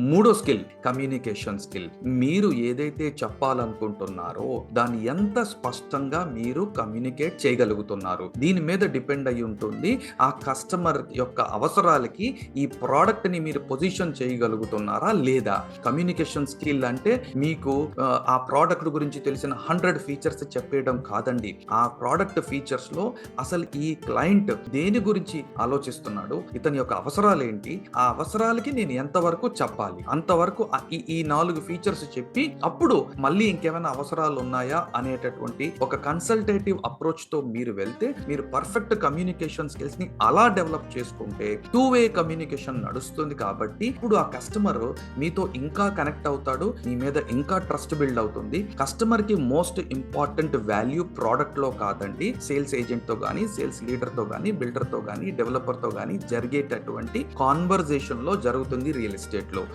మూడో skill communication skill. మీరు ఏదైతే చెప్పాలనుకుంటున్నారో దాన్ని ఎంత స్పష్టంగా మీరు కమ్యూనికేట్ చేయగలుగుతున్నారు, దీని మీద డిపెండ్ అయి ఉంటుంది. ఆ కస్టమర్ యొక్క అవసరాలకి ఈ ప్రోడక్ట్ ని మీరు పొజిషన్ చేయగలుగుతున్నారా లేదా. కమ్యూనికేషన్ స్కిల్ అంటే మీకు ఆ ప్రోడక్ట్ గురించి తెలిసిన 100 ఫీచర్స్ చెప్పేయడం కాదండి. ఆ ప్రోడక్ట్ ఫీచర్స్ లో అసలు ఈ క్లయింట్ దేని గురించి ఆలోచిస్తున్నాడు, ఇతని యొక్క అవసరాలు ఏంటి, ఆ అవసరాలకి నేను ఎంతవరకు చెప్పాలి, అంతవరకు ఈ 4 ఫీచర్స్ చెప్పి అప్పుడు మళ్ళీ ఇంకేమైనా అవసరాలు ఉన్నాయా అనేటటువంటి ఒక కన్సల్టేటివ్ అప్రోచ్ తో మీరు వెళ్తే మీరు పర్ఫెక్ట్ కమ్యూనికేషన్ స్కిల్స్ ని అలా డెవలప్ చేసుకుంటే 2-వే కమ్యూనికేషన్ నడుస్తుంది. కాబట్టి ఇప్పుడు ఆ కస్టమర్ మీతో ఇంకా కనెక్ట్ అవుతాడు, మీ మీద ఇంకా ట్రస్ట్ బిల్డ్ అవుతుంది. కస్టమర్ కి మోస్ట్ ఇంపార్టెంట్ వాల్యూ ప్రోడక్ట్ లో కాదండి, సేల్స్ ఏజెంట్ తో గానీ, సేల్స్ లీడర్ తో గానీ, బిల్డర్ తో గానీ, డెవలపర్ తో గానీ జరిగేటటువంటి కాన్వర్జేషన్ లో జరుగుతుంది రియల్ ఎస్టేట్ లో.